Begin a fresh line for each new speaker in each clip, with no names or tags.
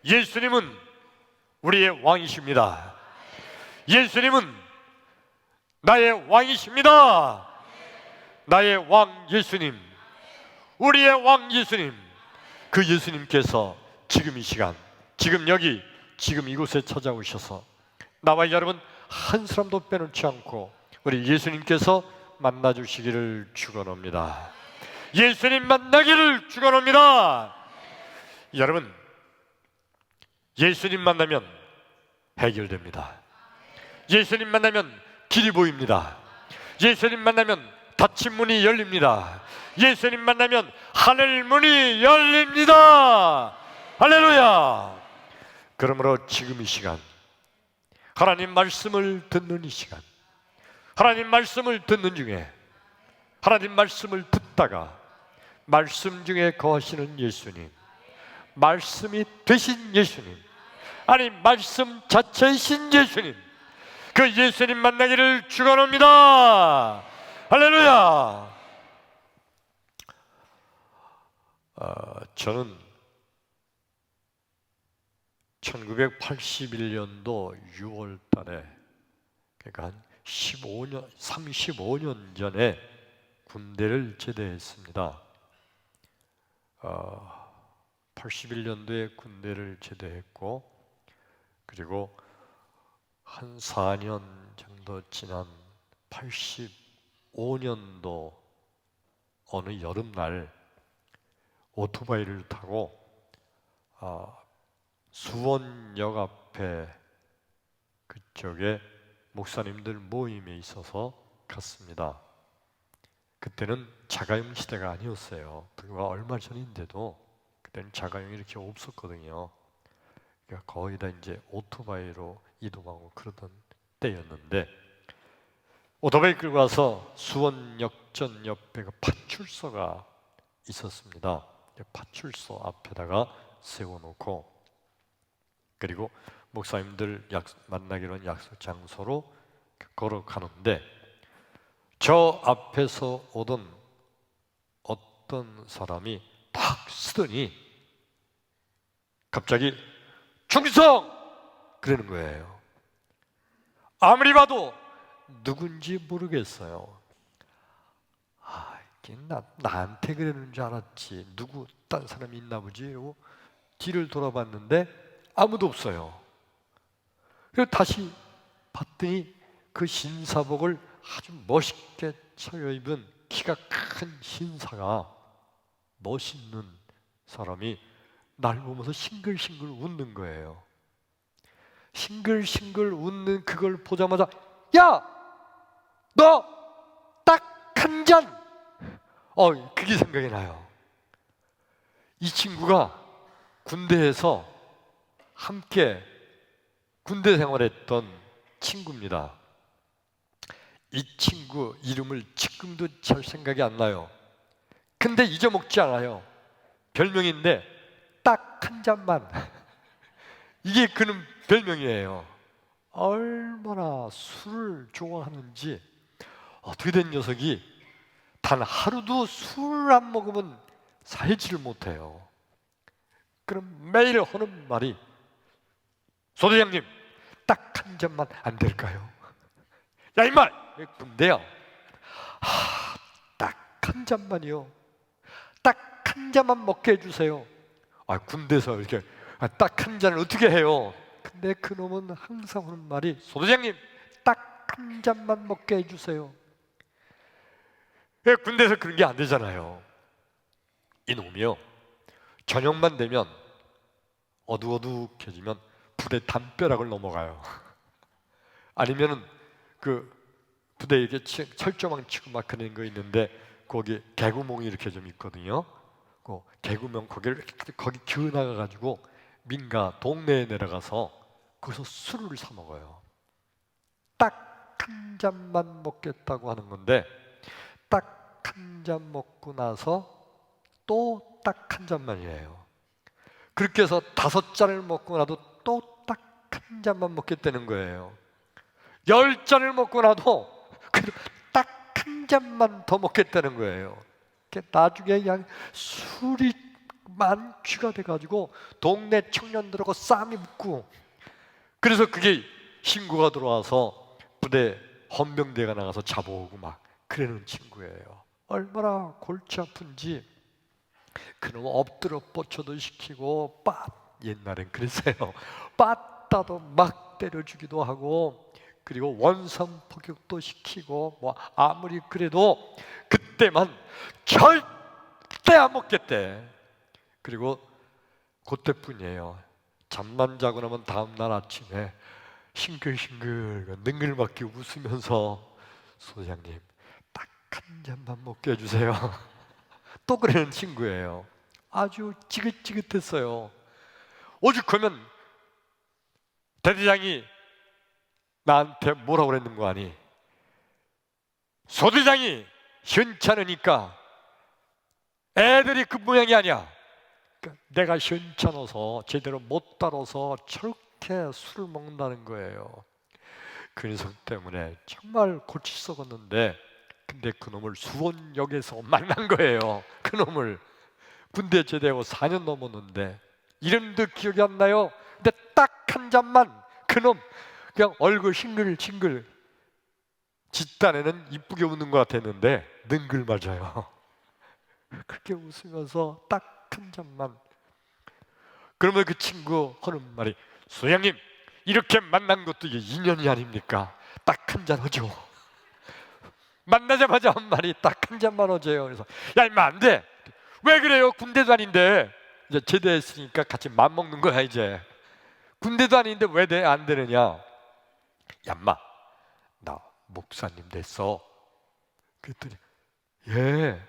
예수님은 우리의 왕이십니다. 예수님은 나의 왕이십니다. 나의 왕 예수님, 우리의 왕 예수님, 그 예수님께서 지금 이 시간, 지금 여기, 지금 이곳에 찾아오셔서 나와 여러분 한 사람도 빼놓지 않고 우리 예수님께서 만나주시기를 축원합니다. 예수님 만나기를 축원합니다. 여러분, 예수님 만나면 해결됩니다. 예수님 만나면 길이 보입니다. 예수님 만나면 닫힌 문이 열립니다. 예수님 만나면 하늘 문이 열립니다. 할렐루야. 그러므로 지금 이 시간, 하나님 말씀을 듣는 이 시간, 하나님 말씀을 듣는 중에 하나님 말씀을 듣다가 말씀 중에 거하시는 예수님, 말씀이 되신 예수님, 아니 말씀 자체이신 예수님, 그 예수님 만나기를 축원합니다. 할렐루야. 저는 1981년도 6월 달에, 그러니까 한 35년 전에 군대를 제대했습니다. 81년도에 군대를 제대했고, 그리고 한 4년 정도 지난 85년도 어느 여름날 오토바이를 타고 수원역 앞에 그쪽에 목사님들 모임에 있어서 갔습니다. 그때는 자가용 시대가 아니었어요. 불과 얼마 전인데도 그때는 자가용이 이렇게 없었거든요. 그러니까 거의 다 이제 오토바이로 이동하고 그러던 때였는데, 오토바이 끌고 와서 수원역전 옆에 그 파출소가 있었습니다. 파출소 앞에다가 세워놓고, 그리고 목사님들 만나기로 한 약속 장소로 걸어가는데, 저 앞에서 오던 어떤 사람이 탁 쓰더니 갑자기 충성! 그러는 거예요. 아무리 봐도 누군지 모르겠어요. 이게 나한테 그러는 줄 알았지, 누구 딴 사람이 있나 보지 이러고 뒤를 돌아봤는데 아무도 없어요. 그래서 다시 봤더니 그 신사복을 아주 멋있게 차려입은 키가 큰 신사가, 멋있는 사람이 날 보면서 싱글싱글 웃는 거예요. 싱글싱글 웃는 그걸 보자마자, 야! 너 딱 한 잔! 그게 생각이 나요. 이 친구가 군대에서 함께 군대 생활했던 친구입니다. 이 친구 이름을 지금도 잘 생각이 안 나요. 근데 잊어먹지 않아요. 별명인데 딱 한 잔만. 이게 그는 별명이에요. 얼마나 술을 좋아하는지, 어떻게 된 녀석이 단 하루도 술 안 먹으면 살지를 못해요. 그럼 매일 하는 말이, 소대장님 딱 한 잔만 안 될까요? 야 임마, 군대야. 딱 한 잔만이요. 딱 한 잔만 먹게 해주세요. 군대에서 이렇게 딱 한 잔을 어떻게 해요? 근데 그놈은 항상 하는 말이, 소대장님 딱 한 잔만 먹게 해주세요. 군대에서 그런 게 안 되잖아요. 이놈이요, 저녁만 되면 어둑어둑해지면 부대 담벼락을 넘어가요. 아니면은 그 부대에 이렇게 철조망 치고 막 그런 거 있는데, 거기 개구멍이 이렇게 좀 있거든요. 그 개구멍 거기 기어 나가가지고 민가 동네에 내려가서 거기서 술을 사 먹어요. 딱 한 잔만 먹겠다고 하는 건데, 딱 한 잔 먹고 나서 또 딱 한 잔만이에요. 그렇게 해서 5잔을 먹고 나도 또 딱 한 잔만 먹겠다는 거예요. 10잔을 먹고 나도 딱 한 잔만 더 먹겠다는 거예요. 나중에 그냥 술이 만취가 돼가지고 동네 청년들하고 싸움이 붙고, 그래서 그게 신고가 들어와서 부대 헌병대가 나가서 잡아오고 막 그러는 친구예요. 얼마나 골치 아픈지 그놈 엎드려 뻗쳐도 시키고 옛날엔 그랬어요. 빠따도 막 때려주기도 하고, 그리고 원성 폭격도 시키고, 뭐 아무리 그래도 그때만 절대 안 먹겠대. 그리고 그때뿐이에요. 잠만 자고 나면 다음날 아침에 싱글싱글 능글맞게 웃으면서 소장님 딱 한 잔만 먹게 해주세요. 또 그러는 친구예요. 아주 지긋지긋했어요. 오죽하면 대대장이 나한테 뭐라고 그랬는 거 아니? 소대장이 현찮으니까 애들이 그 모양이 아니야. 그러니까 내가 현찮아서 제대로 못 다뤄서 저렇게 술을 먹는다는 거예요. 그 녀석 때문에 정말 골치 썩었는데, 근데 그놈을 수원역에서 만난 거예요. 그놈을 군대 제대하고 4년 넘었는데 이름도 기억이 안 나요. 근데 딱 한 잔만 그놈 그냥 얼굴 싱글싱글, 뒷단에는 이쁘게 웃는 것 같았는데 능글 맞아요. 그렇게 웃으면서 딱 한 잔만. 그러면 그 친구 하는 말이, 소장님 이렇게 만난 것도 이게 인연이 아닙니까? 딱 한 잔 하죠. 만나자마자 한 말이 딱 한 잔만 하재요. 그래서 야 임마 안 돼. 왜 그래요? 군대도 아닌데. 이제 제대했으니까 같이 맘먹는 거야. 이제 군대도 아닌데 왜 돼? 안 되느냐? 야 임마 나 목사님 됐어. 그랬더니 예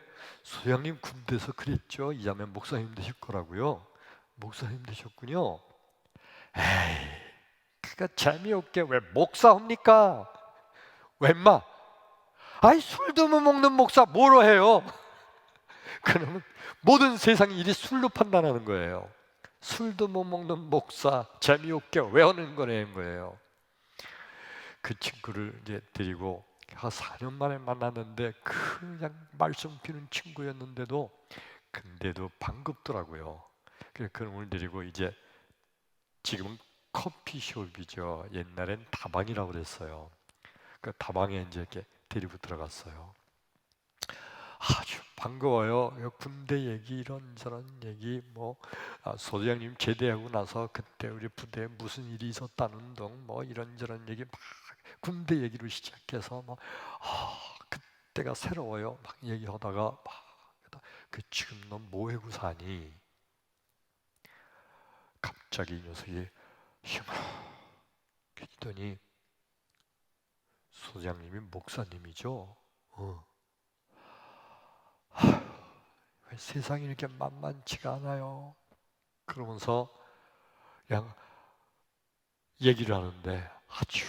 소장님 군대에서 그랬죠. 이자면 목사님 되실 거라고요. 목사님 되셨군요. 에이 그거 재미없게 왜 목사합니까? 왜 임마? 아이 술도 못 먹는 목사 뭐로 해요? 그러면 모든 세상 일이 술로 판단하는 거예요. 술도 못 먹는 목사 재미없게 왜 하는 거예요. 그 친구를 이제 데리고 한 4년 만에 만났는데 그냥 말씀 피는 친구였는데도 근데도 반갑더라고요. 그래서 그놈을 데리고 이제 지금은 커피숍이죠. 옛날엔 다방이라고 그랬어요. 그 다방에 이제 이렇게 데리고 들어갔어요. 아주 반가워요. 군대 얘기 이런저런 얘기 뭐 소장님 제대하고 나서 그때 우리 부대에 무슨 일이 있었다는 등 뭐 이런저런 얘기 막 군대 얘기로 시작해서 뭐 그때가 새로워요. 막 얘기하다가 막 그 지금 넌 뭐 하고 사니? 갑자기 이 녀석이 힘을 했더니 소장님이 목사님이죠. 왜 세상이 이렇게 만만치가 않아요. 그러면서 그냥 얘기를 하는데 아주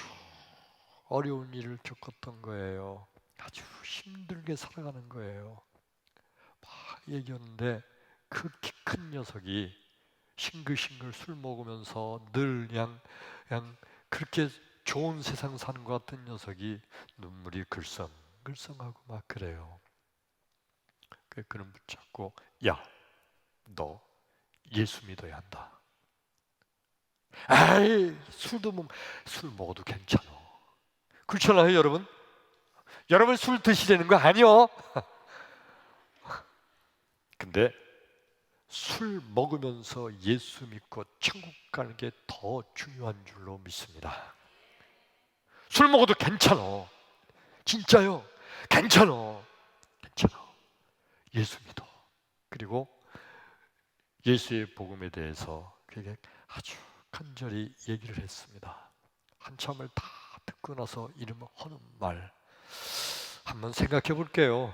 어려운 일을 겪었던 거예요. 아주 힘들게 살아가는 거예요. 막 얘기하는데 그 키 큰 녀석이 싱글싱글 술 먹으면서 늘 그냥 그렇게 좋은 세상 사는 것 같은 녀석이 눈물이 글썽글썽하고 막 그래요. 그는 붙잡고 야, 너 예수 믿어야 한다. 아이 술 먹어도 괜찮아. 그렇잖아요 여러분? 여러분 술 드시려는 거 아니요? 근데 술 먹으면서 예수 믿고 천국 가는 게 더 중요한 줄로 믿습니다. 술 먹어도 괜찮아. 진짜요. 괜찮아. 예수 믿어. 그리고 예수의 복음에 대해서 그에게 아주 간절히 얘기를 했습니다. 한참을 다 듣고 나서 이름을 하는 말 한번 생각해 볼게요.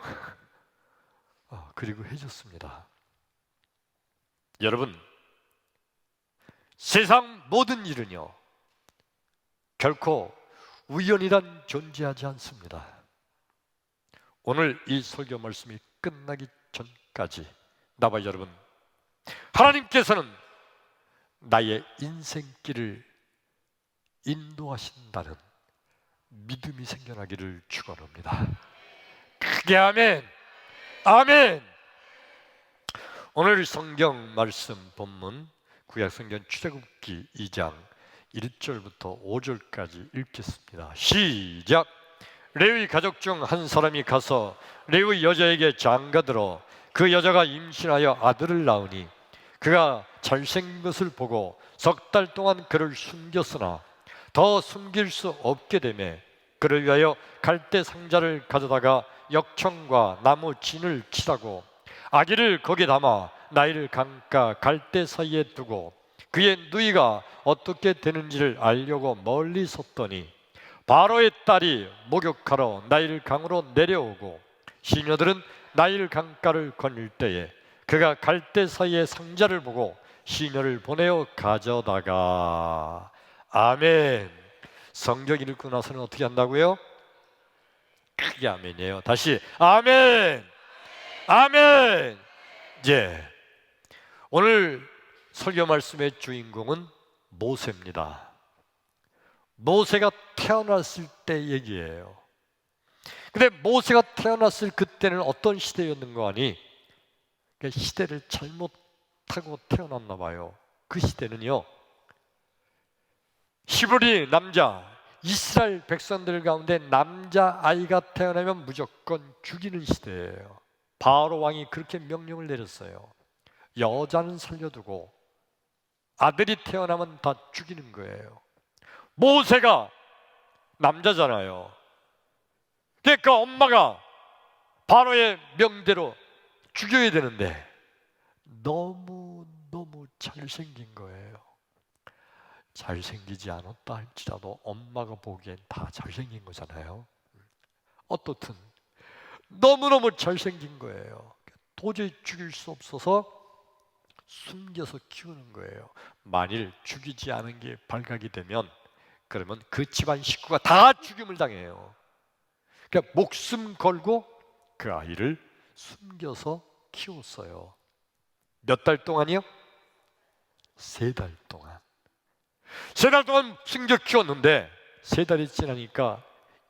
그리고 해줬습니다. 여러분, 세상 모든 일은요 결코 우연이란 존재하지 않습니다. 오늘 이 설교 말씀이 끝나기 전까지 나와 여러분, 하나님께서는 나의 인생길을 인도하신다는 믿음이 생겨나기를 축원합니다. 크게 아멘. 아멘. 오늘 성경 말씀 본문 구약성경 출애굽기 2장 1절부터 5절까지 읽겠습니다. 시작. 레위 가족 중 한 사람이 가서 레위 여자에게 장가들어 그 여자가 임신하여 아들을 낳으니 그가 잘생긴 것을 보고 석 달 동안 그를 숨겼으나 더 숨길 수 없게 되매 그를 위하여 갈대 상자를 가져다가 역청과 나무 진을 치라고 아기를 거기에 담아 나일 강가 갈대 사이에 두고 그의 누이가 어떻게 되는지를 알려고 멀리 섰더니 바로의 딸이 목욕하러 나일 강으로 내려오고 시녀들은 나일 강가를 건널 때에 그가 갈대 사이의 상자를 보고 시녀를 보내어 가져다가 아멘. 성경 읽고 나서는 어떻게 한다고요? 크게 아멘이에요. 다시 아멘. 아멘. 예. 오늘 설교 말씀의 주인공은 모세입니다. 모세가 태어났을 때 얘기예요. 근데 모세가 태어났을 그때는 어떤 시대였는가 하니 시대를 잘못하고 태어났나 봐요. 그 시대는요, 히브리 남자 이스라엘 백성들 가운데 남자아이가 태어나면 무조건 죽이는 시대예요. 바로 왕이 그렇게 명령을 내렸어요. 여자는 살려두고 아들이 태어나면 다 죽이는 거예요. 모세가 남자잖아요. 그러니까 엄마가 바로의 명대로 죽여야 되는데 너무 잘생긴 거예요. 잘생기지 않았다 할지라도 엄마가 보기엔 다 잘생긴 거잖아요. 어떻든 너무너무 잘생긴 거예요. 도저히 죽일 수 없어서 숨겨서 키우는 거예요. 만일 죽이지 않은 게 발각이 되면 그러면 그 집안 식구가 다 죽임을 당해요. 그러니까 목숨 걸고 그 아이를 숨겨서 키웠어요. 몇 달 동안이요? 3달 동안. 3달 동안 숨겨 키웠는데 3달이 지나니까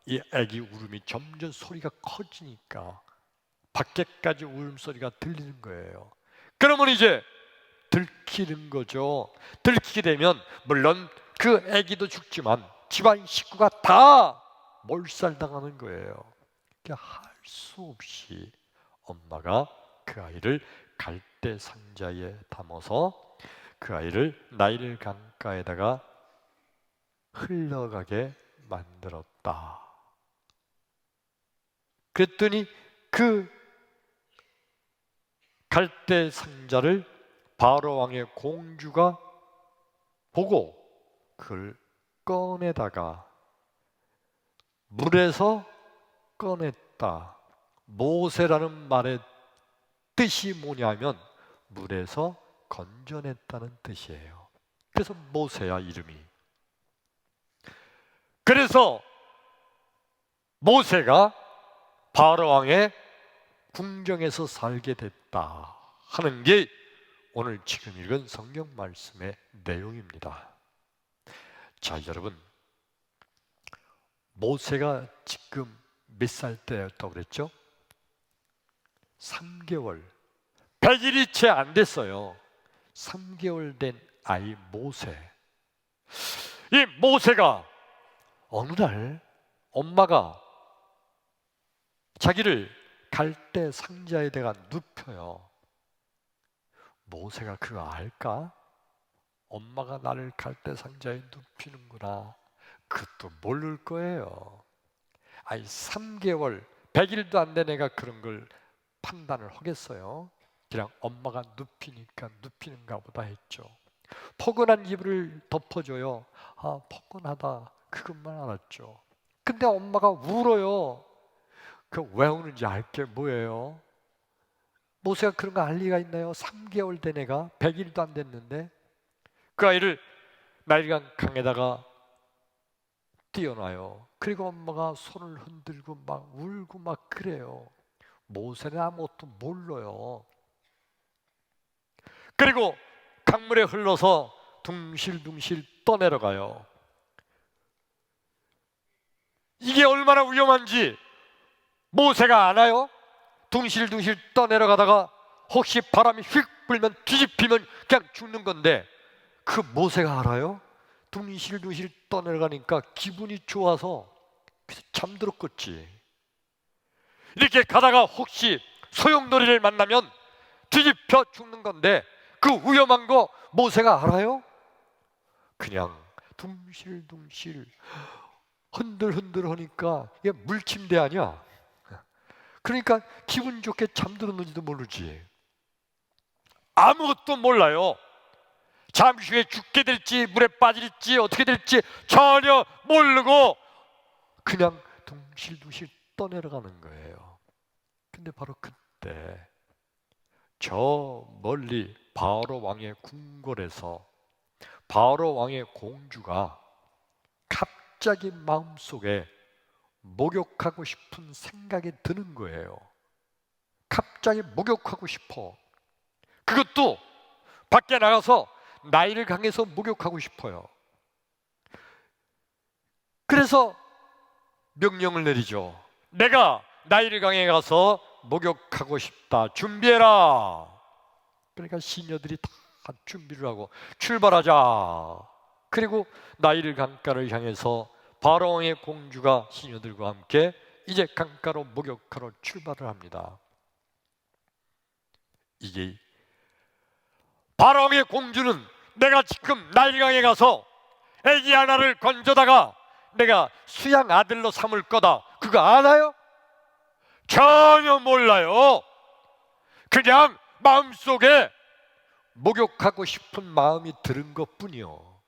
이 아기 울음이 점점 소리가 커지니까 밖에까지 울음소리가 들리는 거예요. 그러면 이제 들키는 거죠. 들키게 되면 물론 그 아기도 죽지만 집안 식구가 다 몰살당하는 거예요. 그러니까 할 수 없이 엄마가 그 아이를 갈대 상자에 담아서 그 아이를 나일 강가에다가 흘러가게 만들었다. 그랬더니 그 갈대 상자를 바로 왕의 공주가 보고 그걸 꺼내다가 물에서 꺼냈다. 모세라는 말의 뜻이 뭐냐면 물에서 건져냈다는 뜻이에요. 그래서 모세야 이름이. 그래서 모세가 바로 왕의 궁정에서 살게 됐다 하는 게 오늘 지금 읽은 성경 말씀의 내용입니다. 자, 여러분, 모세가 지금 몇 살 때였다고 그랬죠? 3개월, 100일이 채 안 됐어요. 3개월 된 아이 모세. 이 모세가 어느 날 엄마가 자기를 갈대 상자에다가 눕혀요. 모세가 그거 알까? 엄마가 나를 갈대 상자에 눕히는구나. 그것도 모를 거예요. 아니 3개월, 100일도 안 된 애가 그런 걸 판단을 하겠어요? 그냥 엄마가 눕히니까 눕히는가 보다 했죠. 포근한 이불을 덮어줘요. 아, 포근하다. 그것만 알았죠. 근데 엄마가 울어요. 그 왜 우는지 알게 뭐예요? 모세가 그런 거 알 리가 있나요? 3개월 된 애가 100일도 안 됐는데 그 아이를 나일강 강에다가 띄워놔요. 그리고 엄마가 손을 흔들고 막 울고 막 그래요. 모세는 아무것도 몰라요. 그리고 강물에 흘러서 둥실둥실 떠내려가요. 이게 얼마나 위험한지 모세가 아나요? 둥실둥실 떠내려가다가 혹시 바람이 휙 불면 뒤집히면 그냥 죽는 건데, 그 모세가 알아요? 둥실둥실 떠내려가니까 기분이 좋아서 그래서 잠들었겠지. 이렇게 가다가 혹시 소용돌이를 만나면 뒤집혀 죽는 건데, 그 위험한 거 모세가 알아요? 그냥 둥실둥실 흔들흔들 하니까 이게 물침대 아니야. 그러니까 기분 좋게 잠들었는지도 모르지. 아무것도 몰라요. 잠시 후에 죽게 될지 물에 빠질지 어떻게 될지 전혀 모르고 그냥 둥실둥실 떠내려가는 거예요. 근데 바로 그때 저 멀리 바로 왕의 궁궐에서 바로 왕의 공주가 갑자기 마음속에 목욕하고 싶은 생각이 드는 거예요. 갑자기 목욕하고 싶어. 그것도 밖에 나가서 나일을 강에서 목욕하고 싶어요. 그래서 명령을 내리죠. 내가 나일 강에 가서 목욕하고 싶다. 준비해라. 그러니까 시녀들이 다 준비를 하고 출발하자. 그리고 나일 강가를 향해서 바로왕의 공주가 시녀들과 함께 이제 강가로 목욕하러 출발을 합니다. 이게 바로왕의 공주는 내가 지금 나일강에 가서 애기 하나를 건져다가 내가 수양 아들로 삼을 거다, 그거 알아요? 전혀 몰라요. 그냥 마음속에 목욕하고 싶은 마음이 들은 것뿐이요.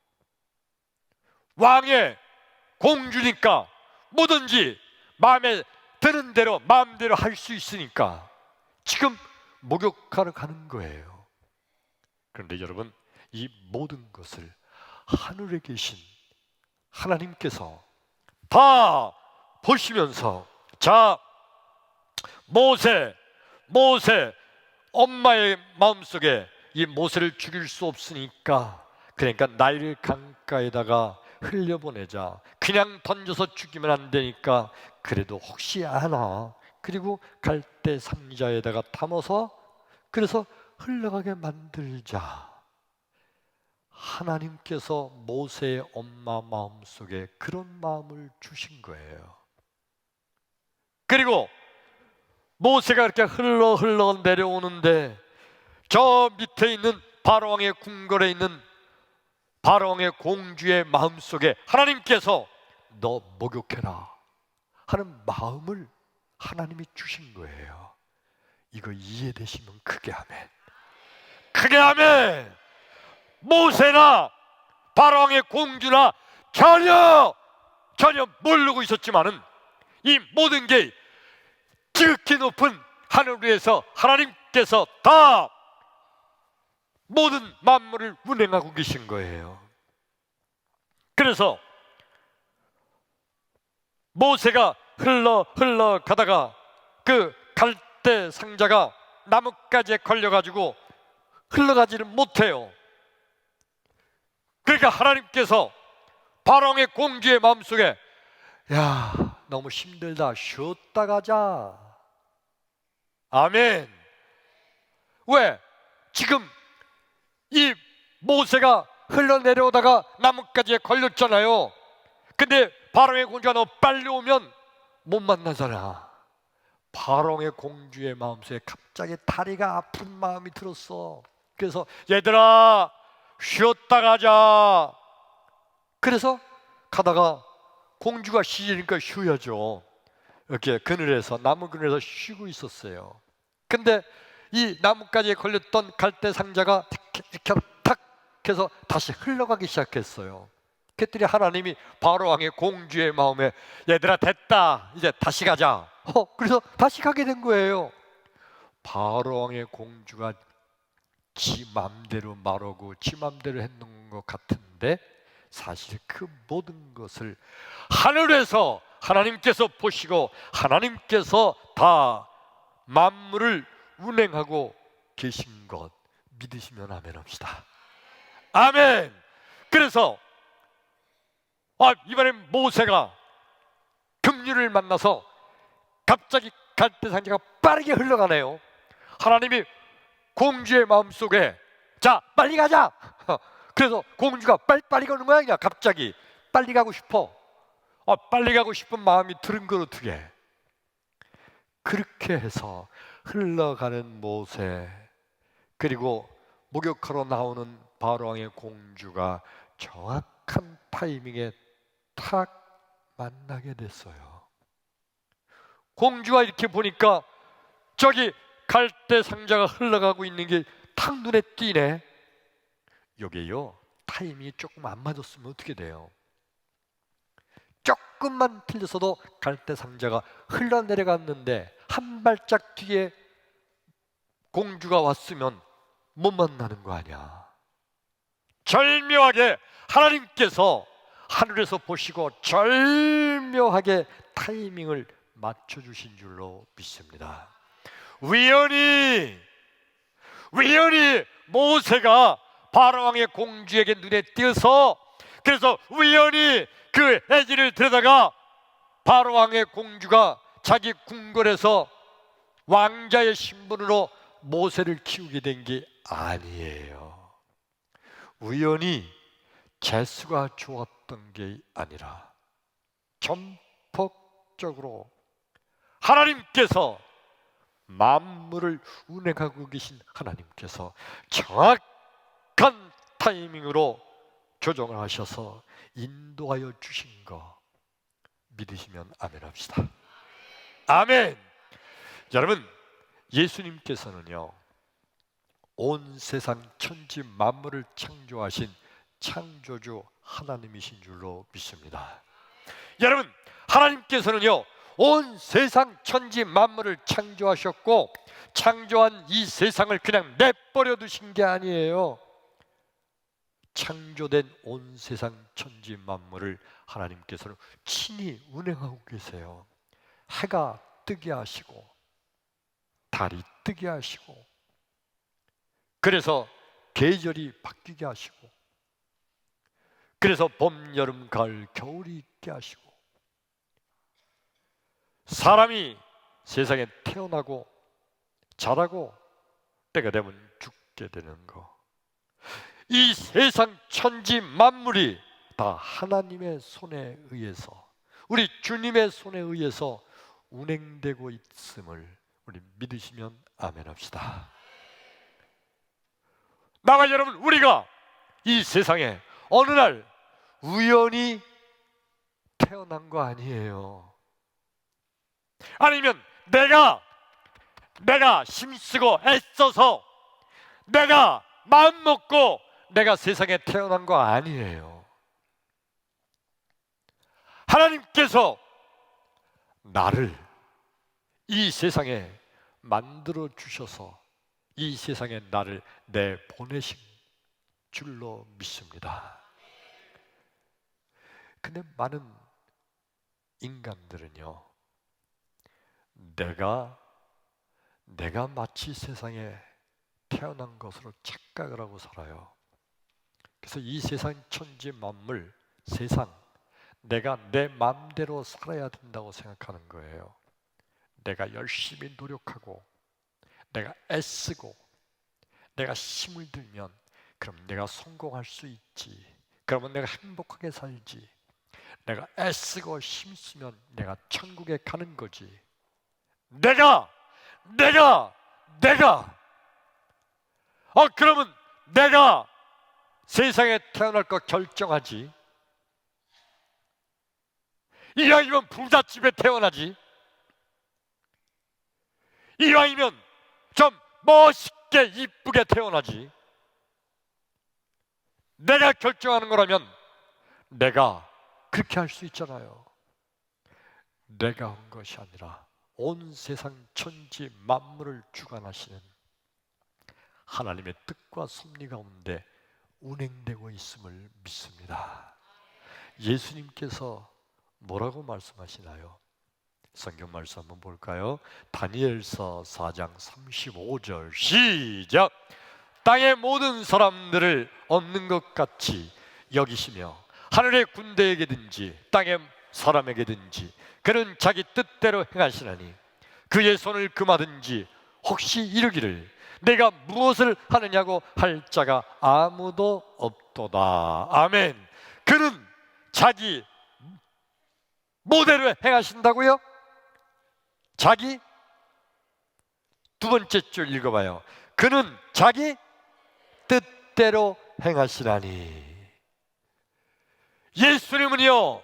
왕의 공주니까 뭐든지 마음에 드는 대로 마음대로 할 수 있으니까 지금 목욕하러 가는 거예요. 그런데 여러분, 이 모든 것을 하늘에 계신 하나님께서 다 보시면서, 자, 모세 엄마의 마음속에 이 모세를 죽일 수 없으니까 그러니까 나일 강가에다가 흘려보내자. 그냥 던져서 죽이면 안 되니까 그래도 혹시 하나, 그리고 갈대 상자에다가 담아서 그래서 흘러가게 만들자. 하나님께서 모세의 엄마 마음속에 그런 마음을 주신 거예요. 그리고 모세가 이렇게 흘러 내려오는데 저 밑에 있는 바로왕의 궁궐에 있는 바로왕의 공주의 마음속에 하나님께서 너 목욕해라 하는 마음을 하나님이 주신 거예요. 이거 이해되시면 크게 아멘. 크게 아멘. 모세나 바로왕의 공주나 전혀 모르고 있었지만은 이 모든 게 지극히 높은 하늘 위에서 하나님께서 다 모든 만물을 운행하고 계신 거예요. 그래서 모세가 흘러 가다가 그 갈대 상자가 나뭇가지에 걸려가지고 흘러가지를 못해요. 그러니까 하나님께서 바로왕의 공주의 마음속에 야, 너무 힘들다, 쉬었다 가자. 아멘. 왜? 지금 이 모세가 흘러내려오다가 나뭇가지에 걸렸잖아요. 근데 바로왕의 공주가 너무 빨리 오면 못 만나잖아. 바로왕의 공주의 마음속에 갑자기 다리가 아픈 마음이 들었어. 그래서 얘들아 쉬었다 가자. 그래서 가다가 공주가 시리니까 쉬어야죠. 이렇게 그늘에서, 나무 그늘에서 쉬고 있었어요. 근데 이 나뭇가지에 걸렸던 갈대 상자가 이렇게 탁 해서 다시 흘러가기 시작했어요. 그랬더니 하나님이 바로왕의 공주의 마음에 얘들아 됐다, 이제 다시 가자. 그래서 다시 가게 된 거예요. 바로왕의 공주가 지 맘대로 말하고 지 맘대로 했는 것 같은데 사실 그 모든 것을 하늘에서 하나님께서 보시고 하나님께서 다 만물을 운행하고 계신 것 믿으시면 아멘 합시다. 아멘. 그래서 이번엔 모세가 긍휼을 만나서 갑자기 갈대 상자가 빠르게 흘러가네요. 하나님이 공주의 마음속에 자 빨리 가자. 그래서 공주가 빨리 가는 거야. 그냥 갑자기 빨리 가고 싶어. 빨리 가고 싶은 마음이 들은 걸 어떻게? 그렇게 해서 흘러가는 모세, 그리고 목욕하러 나오는 바로왕의 공주가 정확한 타이밍에 탁 만나게 됐어요. 공주가 이렇게 보니까 저기 갈대 상자가 흘러가고 있는 게 탁 눈에 띄네. 여기요, 타이밍이 조금 안 맞았으면 어떻게 돼요? 조금만 틀렸어도 갈대 상자가 흘러내려갔는데 한 발짝 뒤에 공주가 왔으면 못 만나는 거 아니야. 절묘하게 하나님께서 하늘에서 보시고 절묘하게 타이밍을 맞춰주신 줄로 믿습니다. 우연히 모세가 바로왕의 공주에게 눈에 띄어서, 그래서 우연히 그 애기를 데려다가 바로왕의 공주가 자기 궁궐에서 왕자의 신분으로 모세를 키우게 된 게 아니에요. 우연히 재수가 좋았던 게 아니라 전폭적으로 하나님께서, 만물을 운행하고 계신 하나님께서 정확한 타이밍으로 조정을 하셔서 인도하여 주신 거 믿으시면 아멘 합시다. 아멘. 여러분, 예수님께서는요, 온 세상 천지 만물을 창조하신 창조주 하나님이신 줄로 믿습니다. 여러분, 하나님께서는요, 온 세상 천지 만물을 창조하셨고, 창조한 이 세상을 그냥 내버려 두신 게 아니에요. 창조된 온 세상 천지 만물을 하나님께서는 친히 운행하고 계세요. 해가 뜨게 하시고 달이 뜨게 하시고, 그래서 계절이 바뀌게 하시고, 그래서 봄, 여름, 가을, 겨울이 있게 하시고, 사람이 세상에 태어나고 자라고 때가 되면 죽게 되는 거, 이 세상 천지 만물이 다 하나님의 손에 의해서, 우리 주님의 손에 의해서 운행되고 있음을 우리 믿으시면 아멘 합시다. 나와 여러분, 우리가 이 세상에 어느 날 우연히 태어난 거 아니에요. 아니면 내가 힘쓰고 애써서 내가 마음 먹고 내가 세상에 태어난 거 아니에요. 하나님께서 나를 이 세상에 만들어 주셔서 이 세상에 나를 내보내신 줄로 믿습니다. 근데 많은 인간들은요, 내가 마치 세상에 태어난 것으로 착각을 하고 살아요. 그래서 이 세상 천지 만물, 세상, 내가 내 마음대로 살아야 된다고 생각하는 거예요. 내가 열심히 노력하고 내가 애쓰고 내가 힘을 들면 그럼 내가 성공할 수 있지. 그러면 내가 행복하게 살지. 내가 애쓰고 힘쓰면 내가 천국에 가는 거지. 내가 그러면 내가 세상에 태어날 거 결정하지. 이왕이면 부잣집에 태어나지. 이왕이면 좀 멋있게 이쁘게 태어나지. 내가 결정하는 거라면 내가 그렇게 할 수 있잖아요. 내가 한 것이 아니라 온 세상 천지 만물을 주관하시는 하나님의 뜻과 섭리 가운데 운행되고 있음을 믿습니다. 예수님께서 뭐라고 말씀하시나요? 성경 말씀 한번 볼까요? 다니엘서 4장 35절 시작. 땅의 모든 사람들을 없는 것 같이 여기시며 하늘의 군대에게든지 땅의 사람에게든지 그는 자기 뜻대로 행하시나니 그의 손을 금하든지 혹시 이르기를 내가 무엇을 하느냐고 할 자가 아무도 없도다. 아멘. 그는 자기 모델을 행하신다고요? 자기 두 번째 줄 읽어봐요. 그는 자기 뜻대로 행하시라니. 예수님은요,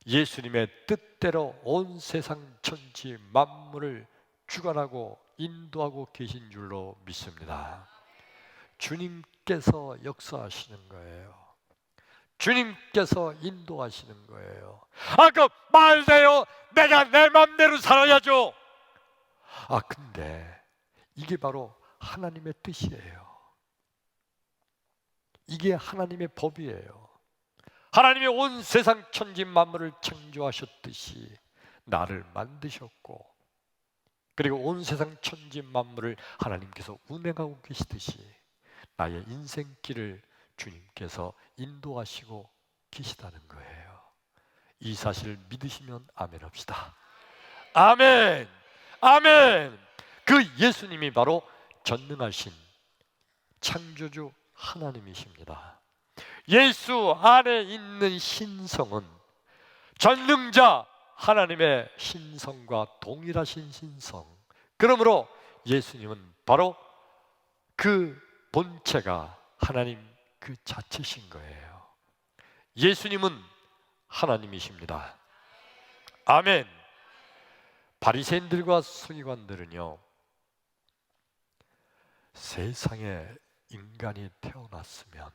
예수님의 뜻대로 온 세상 천지 만물을 주관하고 인도하고 계신 줄로 믿습니다. 주님께서 역사하시는 거예요. 주님께서 인도하시는 거예요. 그 말대로 내가 내 맘대로 살아야죠. 근데 이게 바로 하나님의 뜻이에요. 이게 하나님의 법이에요. 하나님이 온 세상 천지 만물을 창조하셨듯이 나를 만드셨고, 그리고 온 세상 천지 만물을 하나님께서 운행하고 계시듯이 나의 인생길을 주님께서 인도하시고 계시다는 거예요. 이 사실을 믿으시면 아멘 합시다. 아멘. 아멘. 그 예수님이 바로 전능하신 창조주 하나님이십니다. 예수 안에 있는 신성은 전능자 하나님의 신성과 동일하신 신성. 그러므로 예수님은 바로 그 본체가 하나님 그 자체신 거예요. 예수님은 하나님이십니다. 아멘. 바리새인들과 서기관들은요, 세상에 인간이 태어났으면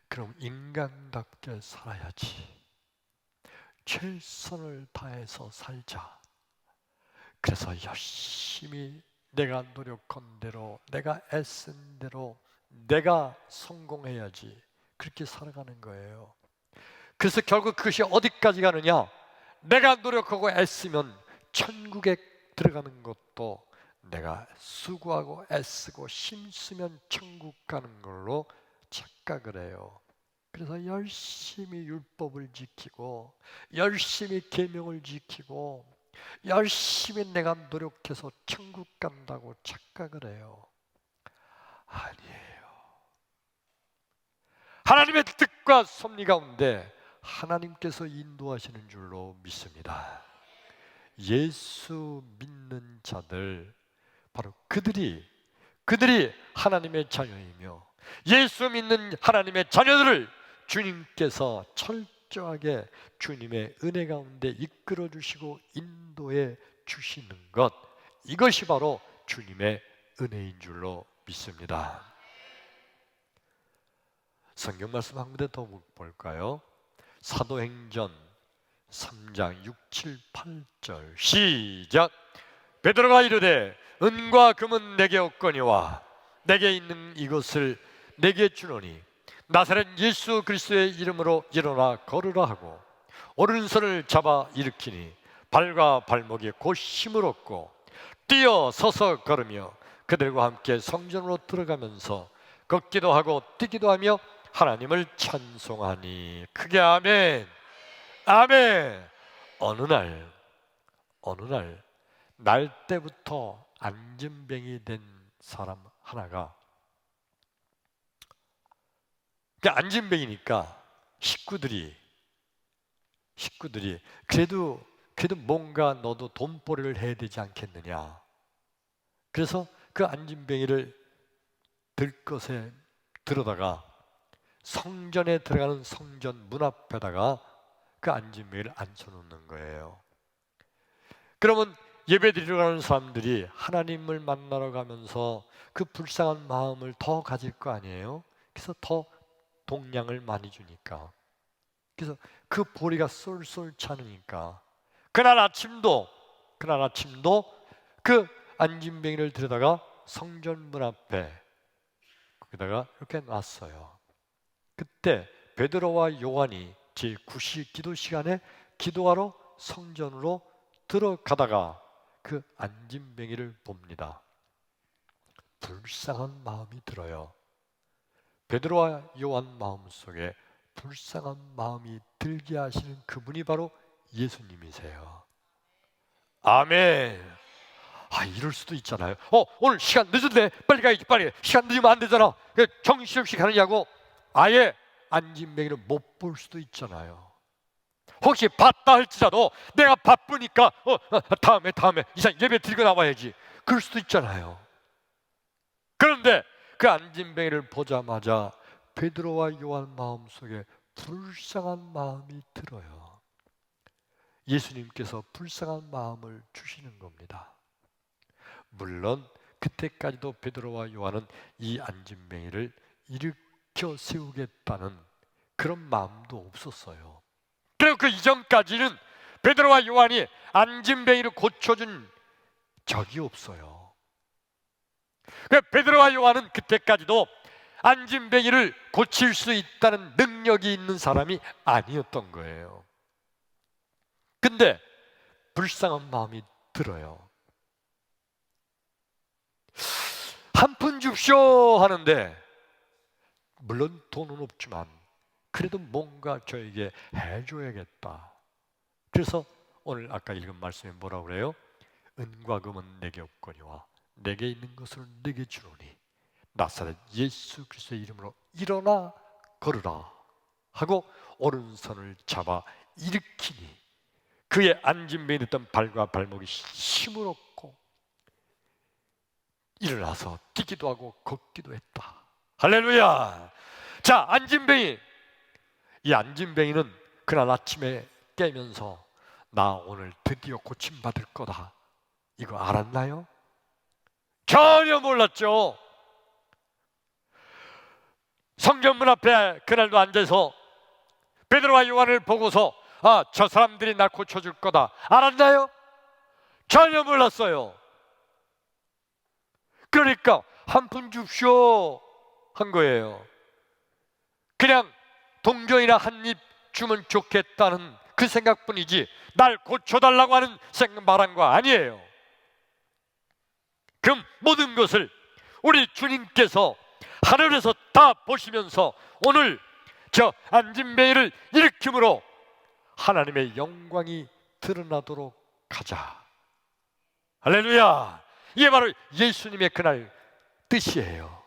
그럼 인간답게 살아야지, 최선을 다해서 살자. 그래서 열심히 내가 노력한 대로, 내가 애쓴 대로 내가 성공해야지, 그렇게 살아가는 거예요. 그래서 결국 그것이 어디까지 가느냐, 내가 노력하고 애쓰면 천국에 들어가는 것도 내가 수고하고 애쓰고 힘쓰면 천국 가는 걸로 착각을 해요. 그래서 열심히 율법을 지키고 열심히 계명을 지키고 열심히 내가 노력해서 천국 간다고 착각을 해요. 아니에요. 하나님의 뜻과 섭리 가운데 하나님께서 인도하시는 줄로 믿습니다. 예수 믿는 자들, 바로 그들이 하나님의 자녀이며, 예수 믿는 하나님의 자녀들을 주님께서 철저하게 주님의 은혜 가운데 이끌어 주시고 인도해 주시는 것, 이것이 바로 주님의 은혜인 줄로 믿습니다. 성경 말씀 한 군데 더 볼까요? 사도행전 3장 6, 7, 8절 시작. 베드로가 이르되 은과 금은 내게 없거니와 내게 있는 이것을 내게 주노니 나사렛 예수 그리스도의 이름으로 일어나 걸으라 하고 오른손을 잡아 일으키니 발과 발목에 곧 힘을 얻고 뛰어 서서 걸으며 그들과 함께 성전으로 들어가면서 걷기도 하고 뛰기도 하며 하나님을 찬송하니. 크게 아멘. 아멘. 어느 날 때부터 안진뱅이 된 사람 하나가, 안진뱅이니까 식구들이 그래도 뭔가 너도 돈벌이를 해야 되지 않겠느냐. 그래서 그 안진뱅이를 들것에 들어다가 성전에 들어가는 성전 문 앞에다가 그 안진뱅이를 앉혀놓는 거예요. 그러면 예배드리러 가는 사람들이 하나님을 만나러 가면서 그 불쌍한 마음을 더 가질 거 아니에요? 그래서 더 동량을 많이 주니까, 그래서 그 보리가 쏠쏠 차니까 그날 아침도 그 안진뱅이를 들여다가 성전 문 앞에 거기다가 이렇게 놨어요. 그때 베드로와 요한이 제9시 기도 시간에 기도하러 성전으로 들어가다가 그 안진뱅이를 봅니다. 불쌍한 마음이 들어요. 베드로와 요한 마음속에 불쌍한 마음이 들게 하시는 그분이 바로 예수님이세요. 아멘. 이럴 수도 있잖아요. 오늘 시간 늦은데 빨리 가야지, 빨리. 시간 늦으면 안 되잖아. 정신없이 가느냐고 아예 안진뱅이를 못 볼 수도 있잖아요. 혹시 봤다 할지라도 내가 바쁘니까 다음에 이상 예배 드리고 나와야지, 그럴 수도 있잖아요. 그런데 그 안진뱅이를 보자마자 베드로와 요한 마음속에 불쌍한 마음이 들어요. 예수님께서 불쌍한 마음을 주시는 겁니다. 물론 그때까지도 베드로와 요한은 이 안진뱅이를 일으켜 세우겠다는 그런 마음도 없었어요. 그리고 그 이전까지는 베드로와 요한이 안진뱅이를 고쳐준 적이 없어요. 베드로와 요한은 그때까지도 안진뱅이를 고칠 수 있다는 능력이 있는 사람이 아니었던 거예요. 근데 불쌍한 마음이 들어요. 한 푼 줍쇼 하는데, 물론 돈은 없지만 그래도 뭔가 저에게 해줘야겠다. 그래서 오늘 아까 읽은 말씀에 뭐라고 그래요? 은과 금은 내게 없거니와 내게 있는 것을 내게 주노니 나사렛 예수 그리스도의 이름으로 일어나 걸으라 하고 오른손을 잡아 일으키니 그의 안진뱅이 됐던 발과 발목이 힘을 얻고 일어나서 뛰기도 하고 걷기도 했다. 할렐루야. 자, 안진뱅이, 이 안진뱅이는 그날 아침에 깨면서 나 오늘 드디어 고침받을 거다, 이거 알았나요? 전혀 몰랐죠. 성전문 앞에 그날도 앉아서 베드로와 요한을 보고서 저 사람들이 날 고쳐줄 거다, 알았나요? 전혀 몰랐어요. 그러니까 한 푼 줍쇼 한 거예요. 그냥 동전이나 한 입 주면 좋겠다는 그 생각뿐이지 날 고쳐달라고 하는 생각 말한 거 아니에요. 그 모든 것을 우리 주님께서 하늘에서 다 보시면서 오늘 저 안진뱅이를 일으킴으로 하나님의 영광이 드러나도록 하자. 할렐루야. 이게 바로 예수님의 그날 뜻이에요.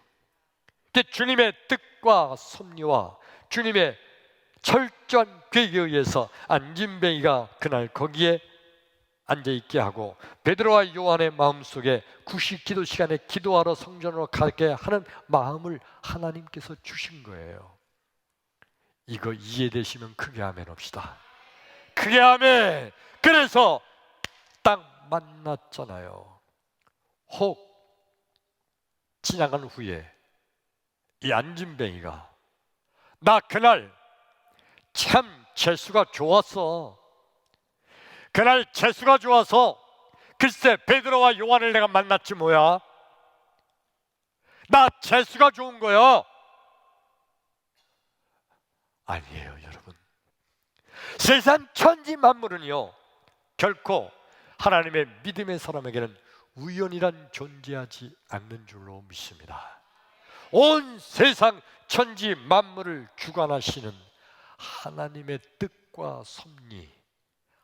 주님의 뜻과 섭리와 주님의 철저한 계획에 의해서 안진뱅이가 그날 거기에 앉아있게 하고 베드로와 요한의 마음속에 90기도 시간에 기도하러 성전으로 가게 하는 마음을 하나님께서 주신 거예요. 이거 이해되시면 크게 아멘 합시다. 크게 아멘. 그래서 딱 만났잖아요. 혹 지나간 후에 이 안진뱅이가 나 그날 참 재수가 좋았어. 그날 재수가 좋아서 글쎄 베드로와 요한을 내가 만났지 뭐야. 나 재수가 좋은 거야. 아니에요, 여러분. 세상 천지 만물은요 결코 하나님의 믿음의 사람에게는 우연이란 존재하지 않는 줄로 믿습니다. 온 세상 천지 만물을 주관하시는 하나님의 뜻과 섭리,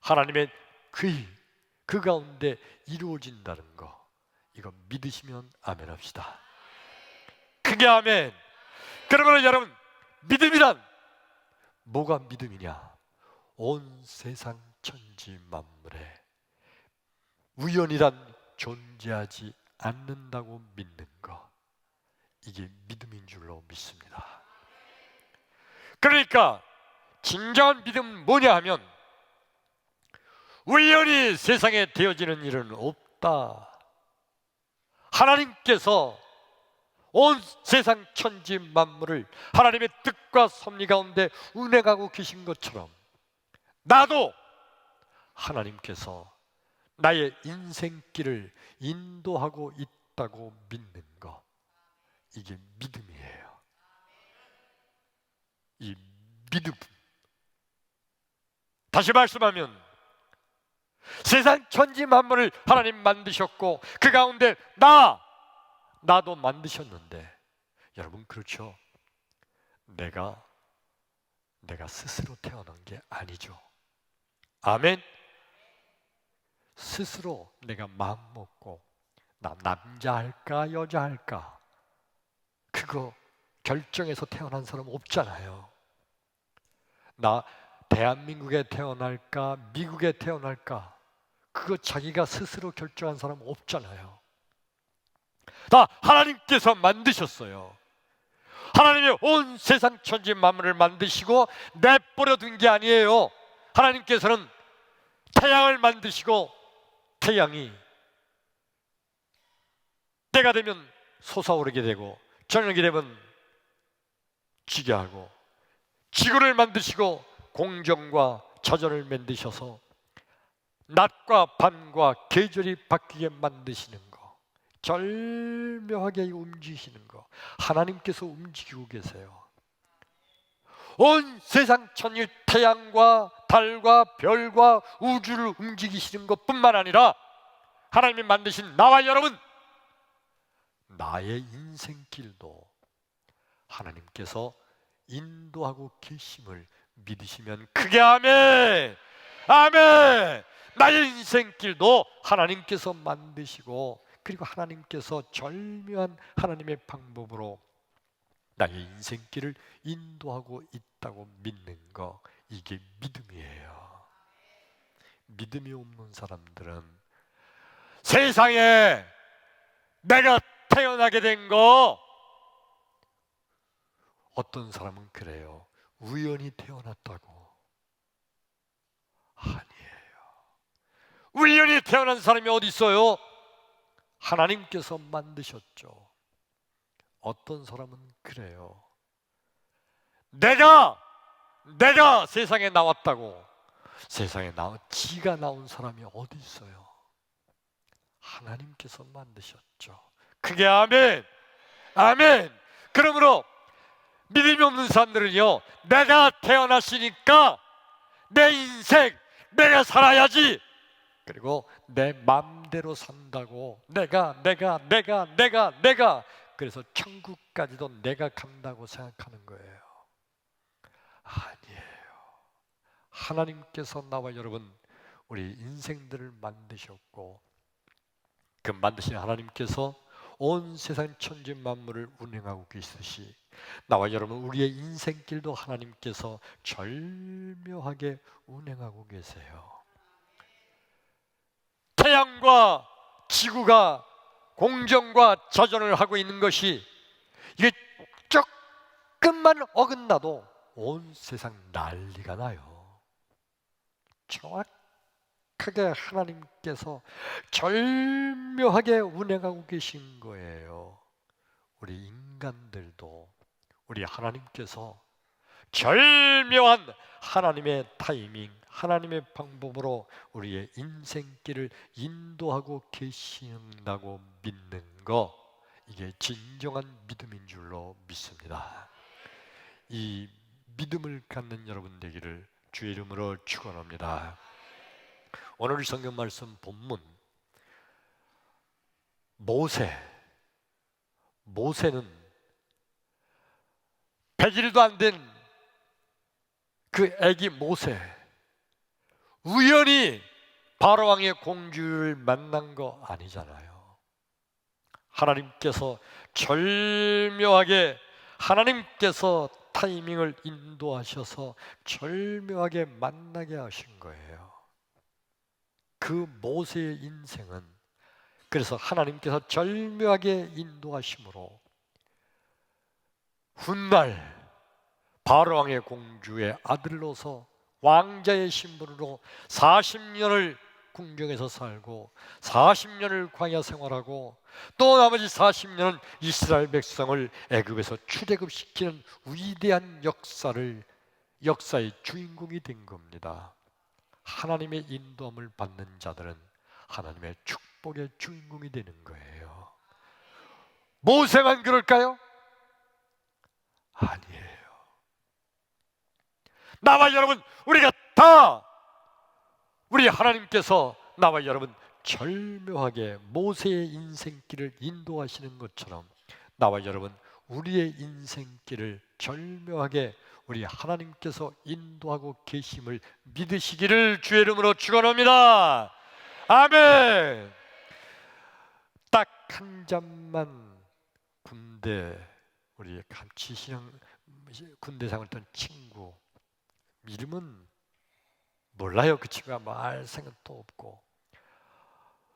하나님의 그 가운데 이루어진다는 거, 이거 믿으시면 아멘 합시다. 크게 아멘. 그러면 여러분, 믿음이란 뭐가 믿음이냐? 온 세상 천지 만물에 우연이란 존재하지 않는다고 믿는 거, 이게 믿음인 줄로 믿습니다. 그러니까 진정한 믿음은 뭐냐 하면 우연히 세상에 되어지는 일은 없다. 하나님께서 온 세상 천지 만물을 하나님의 뜻과 섭리 가운데 운행하고 계신 것처럼 나도 하나님께서 나의 인생길을 인도하고 있다고 믿는 것, 이게 믿음이에요. 이 믿음. 다시 말씀하면 세상 천지 만물을 하나님 만드셨고 그 가운데 나도 만드셨는데, 여러분 그렇죠? 내가 스스로 태어난 게 아니죠. 아멘. 스스로 내가 마음 먹고 나 남자 할까 여자 할까? 그거 결정해서 태어난 사람 없잖아요. 나 대한민국에 태어날까 미국에 태어날까? 그거 자기가 스스로 결정한 사람 없잖아요. 다 하나님께서 만드셨어요. 하나님이 온 세상 천지 만물을 만드시고 내버려 둔 게 아니에요. 하나님께서는 태양을 만드시고 태양이 때가 되면 솟아오르게 되고 저녁이 되면 지게 하고, 지구를 만드시고 공정과 자전을 만드셔서 낮과 밤과 계절이 바뀌게 만드시는 거, 절묘하게 움직이시는 거, 하나님께서 움직이고 계세요. 온 세상 천지 태양과 달과 별과 우주를 움직이시는 것뿐만 아니라 하나님이 만드신 나와 여러분, 나의 인생길도 하나님께서 인도하고 계심을 믿으시면 크게 아멘! 아멘! 나의 인생길도 하나님께서 만드시고, 그리고 하나님께서 절묘한 하나님의 방법으로 나의 인생길을 인도하고 있다고 믿는 거, 이게 믿음이에요. 믿음이 없는 사람들은 세상에 내가 태어나게 된 거, 어떤 사람은 그래요. 우연히 태어났다고. 아니에요. 우연히 태어난 사람이 어디 있어요? 하나님께서 만드셨죠. 어떤 사람은 그래요. 내가 세상에 나왔다고. 세상에 지가 나온 사람이 어디 있어요? 하나님께서 만드셨죠. 그게 아멘! 아멘! 그러므로 믿음이 없는 사람들은요, 내가 태어났으니까 내 인생 내가 살아야지, 그리고 내 맘대로 산다고, 내가 그래서 천국까지도 내가 간다고 생각하는 거예요. 아니에요. 하나님께서 나와 여러분, 우리 인생들을 만드셨고, 그 만드신 하나님께서 온 세상 천지 만물을 운행하고 계시듯이 나와 여러분, 우리의 인생길도 하나님께서 절묘하게 운행하고 계세요. 태양과 지구가 공정과 자전을 하고 있는 것이, 이게 조금만 어긋나도 온 세상 난리가 나요. 정확하게 하나님께서 절묘하게 운행하고 계신 거예요. 우리 인간들도 우리 하나님께서 절묘한 하나님의 타이밍, 하나님의 방법으로 우리의 인생길을 인도하고 계신다고 믿는 거, 이게 진정한 믿음인 줄로 믿습니다. 이 믿음을 갖는 여러분 되기를 주의 이름으로 축원합니다. 오늘 성경 말씀 본문, 모세는 100일도 안 된 그 아기 모세, 우연히 바로 왕의 공주를 만난 거 아니잖아요. 하나님께서 절묘하게, 하나님께서 타이밍을 인도하셔서 절묘하게 만나게 하신 거예요. 그 모세의 인생은 그래서 하나님께서 절묘하게 인도하심으로 훗날 바로왕의 공주의 아들로서 왕자의 신분으로 40년을 궁정에서 살고 40년을 광야 생활하고 또 나머지 40년은 이스라엘 백성을 애굽에서 출애굽시키는 위대한 역사의 주인공이 된 겁니다. 하나님의 인도함을 받는 자들은 하나님의 축복의 주인공이 되는 거예요. 모세만 그럴까요? 아니에요. 나와 여러분, 우리가 다 우리 하나님께서 나와 여러분 절묘하게 모세의 인생길을 인도하시는 것처럼 나와 여러분 우리의 인생길을 절묘하게 우리 하나님께서 인도하고 계심을 믿으시기를 주의 이름으로 축원합니다. 아멘. 딱 한 잔만 군대, 우리 같이 군대 생활 했던 친구 이름은 몰라요. 그 친구가 말 생각도 없고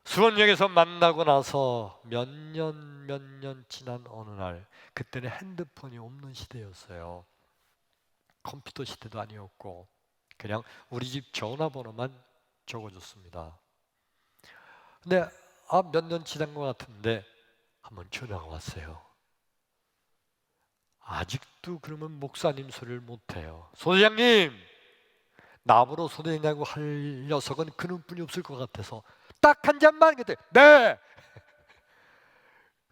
수원역에서 만나고 나서 몇 년 지난 어느 날, 그때는 핸드폰이 없는 시대였어요. 컴퓨터 시대도 아니었고 그냥 우리 집 전화번호만 적어줬습니다. 근데 몇 년 지난 것 같은데 한번 전화가 왔어요. 아직도 그러면 목사님 소리를 못해요. 소대장님, 나보러 소대장이라고 할 녀석은 그놈뿐이 없을 것 같아서 딱 한 잔만. 그때 네.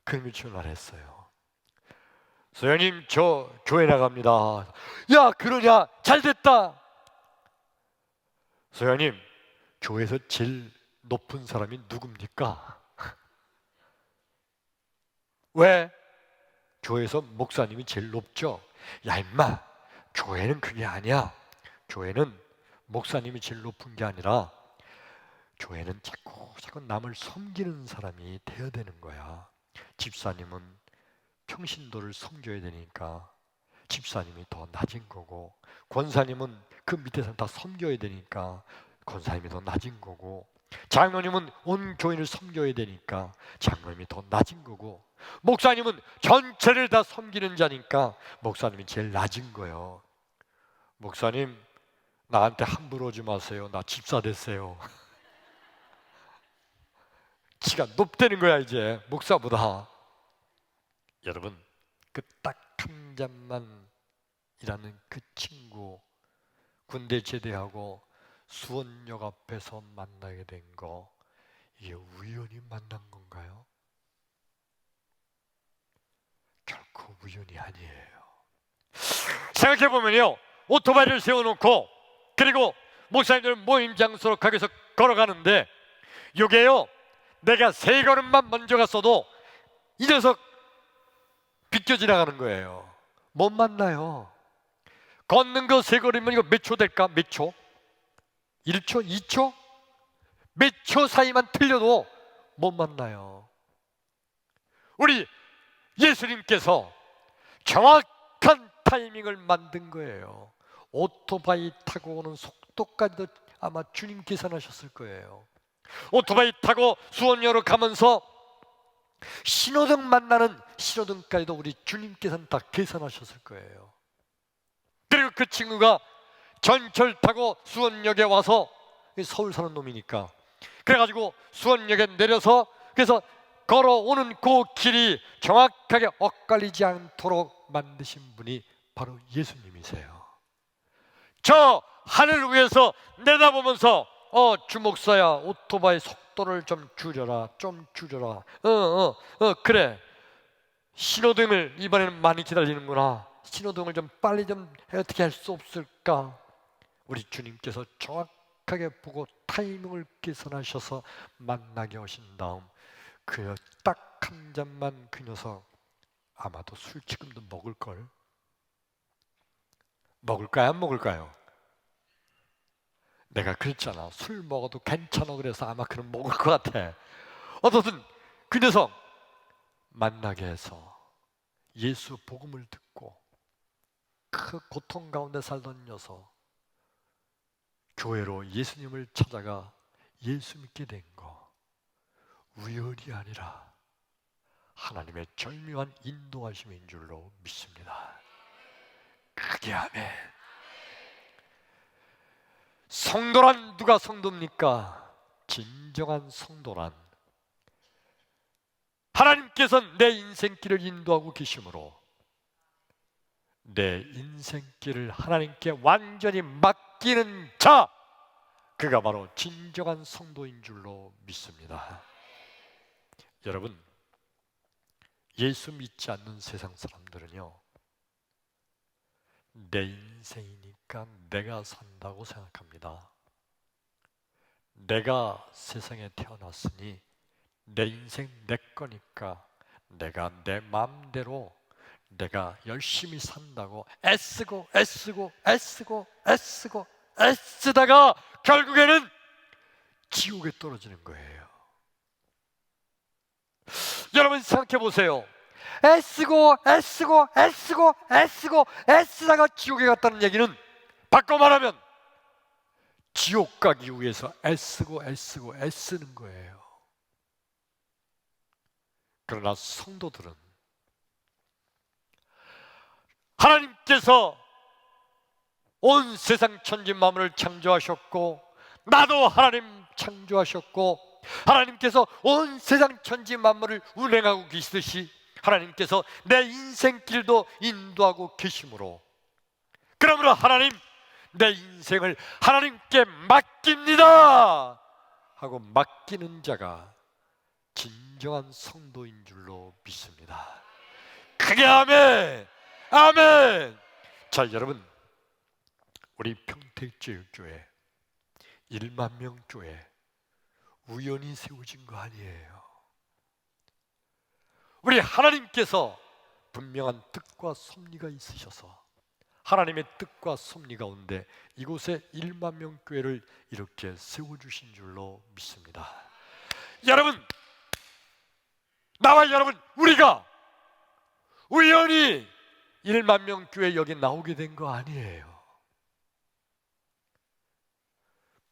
그놈이 전화를 했어요. 소장님, 저 교회 나갑니다. 야, 그러냐? 잘 됐다. 소장님, 교회에서 제일 높은 사람이 누굽니까? 왜? 교회에서 목사님이 제일 높죠. 야 임마, 교회는 그게 아니야. 교회는 목사님이 제일 높은 게 아니라 교회는 자꾸 남을 섬기는 사람이 되어야 되는 거야. 집사님은 평신도를 섬겨야 되니까 집사님이 더 낮은 거고, 권사님은 그 밑에서 다 섬겨야 되니까 권사님이 더 낮은 거고, 장로님은 온 교인을 섬겨야 되니까 장로님이 더 낮은 거고, 목사님은 전체를 다 섬기는 자니까 목사님이 제일 낮은 거예요. 목사님, 나한테 함부로 오지 마세요. 나 집사 됐어요. 지가 높다는 거야 이제 목사보다. 여러분, 그 딱 한 잔만 이라는 그 친구, 군대 제대하고 수원역 앞에서 만나게 된 거, 이게 우연히 만난 건가요? 결코 우연이 아니에요. 생각해보면요, 오토바이를 세워놓고 그리고 목사님들 모임 장소로 가게에서 걸어가는데, 이게요, 내가 3걸음만 먼저 갔어도 이 녀석 비껴 지나가는 거예요. 못 만나요. 걷는 거 3걸음이면 이거 몇 초 될까? 몇 초? 1초? 2초? 몇 초 사이만 틀려도 못 만나요. 우리 예수님께서 정확한 타이밍을 만든 거예요. 오토바이 타고 오는 속도까지도 아마 주님 계산하셨을 거예요. 오토바이 타고 수원역으로 가면서 신호등 만나는 신호등까지도 우리 주님께서는 다 계산하셨을 거예요. 그리고 그 친구가 전철 타고 수원역에 와서, 서울 사는 놈이니까, 그래가지고 수원역에 내려서, 그래서 걸어오는 그 길이 정확하게 엇갈리지 않도록 만드신 분이 바로 예수님이세요. 저 하늘 위에서 내다보면서 주목사야, 오토바이 속도를 좀 줄여라, 좀 줄여라. 그래, 신호등을 이번에는 많이 기다리는구나. 신호등을 좀 빨리 좀 어떻게 할 수 없을까? 우리 주님께서 정확하게 보고 타이밍을 계산하셔서 만나게 오신 다음, 그 딱 한 잔만 그 녀석 아마도 술 지금도 먹을걸? 먹을까요? 안 먹을까요? 내가 그랬잖아. 술 먹어도 괜찮아. 그래서 아마 그럼 먹을 것 같아. 어떻든 그 녀석 만나게 해서 예수 복음을 듣고 그 고통 가운데 살던 녀석 교회로 예수님을 찾아가 예수 믿게 된 거, 우연이 아니라 하나님의 절묘한 인도하심인 줄로 믿습니다. 크게 아멘. 성도란 누가 성도입니까? 진정한 성도란 하나님께서 내 인생길을 인도하고 계시므로 내 인생길을 하나님께 완전히 맡기는 자, 그가 바로 진정한 성도인 줄로 믿습니다. 여러분, 예수 믿지 않는 세상 사람들은요, 내 인생이니까 내가 산다고 생각합니다. 내가 세상에 태어났으니 내 인생 내 거니까 내가 내 마음대로 내가 열심히 산다고 애쓰다가 결국에는 지옥에 떨어지는 거예요. 여러분 생각해 보세요. 애쓰다가 지옥에 갔다는 얘기는 바꿔 말하면 지옥 가기 위해서 애쓰는 거예요. 그러나 성도들은 하나님께서 온 세상 천지 만물을 창조하셨고, 나도 하나님 창조하셨고, 하나님께서 온 세상 천지 만물을 운행하고 계시듯이 하나님께서 내 인생길도 인도하고 계시므로, 그러므로 하나님, 내 인생을 하나님께 맡깁니다 하고 맡기는 자가 진정한 성도인 줄로 믿습니다. 크게 아멘! 아멘! 자, 여러분, 우리 평택제일교회 1만 명 교회 우연히 세워진 거 아니에요. 우리 하나님께서 분명한 뜻과 섭리가 있으셔서 하나님의 뜻과 섭리 가운데 이곳에 1만 명 교회를 이렇게 세워주신 줄로 믿습니다. 여러분, 나와 여러분, 우리가 우연히 1만 명 교회 여기 나오게 된 거 아니에요.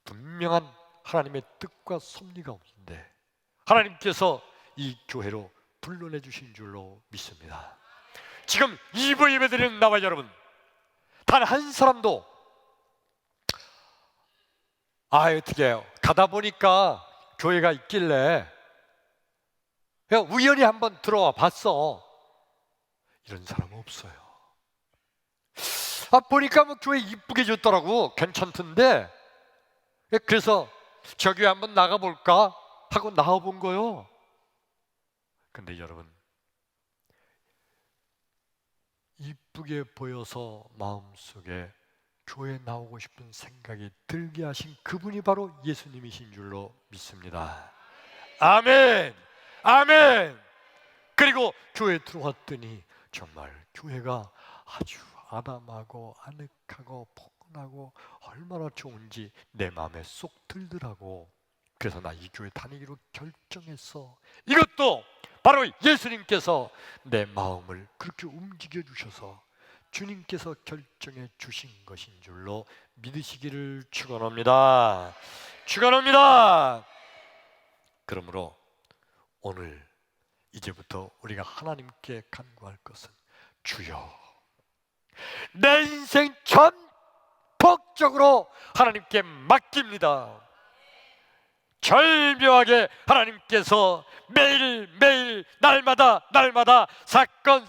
분명한 하나님의 뜻과 섭리 가운데 하나님께서 이 교회로 불러내 주신 줄로 믿습니다. 지금 2부 예배드리는 나와 여러분, 단 한 사람도 어떻게 해요? 가다 보니까 교회가 있길래 그냥 우연히 한번 들어와 봤어, 이런 사람은 없어요. 보니까 뭐 교회 이쁘게 줬더라고, 괜찮던데, 그래서 저 교회 한번 나가볼까 하고 나와본 거요. 근데 여러분, 이쁘게 보여서 마음속에 교회 나오고 싶은 생각이 들게 하신 그분이 바로 예수님이신 줄로 믿습니다. 아멘! 아멘! 그리고 교회에 들어왔더니 정말 교회가 아주 아담하고 아늑하고 포근하고 얼마나 좋은지 내 마음에 쏙 들더라고. 그래서 나 이 교회 다니기로 결정했어. 이것도 바로 예수님께서 내 마음을 그렇게 움직여 주셔서 주님께서 결정해 주신 것인 줄로 믿으시기를 축원합니다. 축원합니다. 그러므로 오늘 이제부터 우리가 하나님께 간구할 것은, 주여, 내 인생 전폭적으로 하나님께 맡깁니다. 절묘하게 하나님께서 매일매일 날마다 사건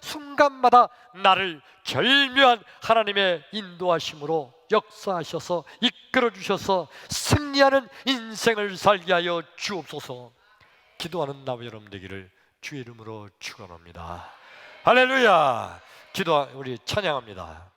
순간마다 나를 절묘한 하나님의 인도하심으로 역사하셔서 이끌어 주셔서 승리하는 인생을 살게 하여 주옵소서. 기도하는 나와 여러분 되기를 주의 이름으로 축원합니다. 할렐루야. 우리 찬양합니다.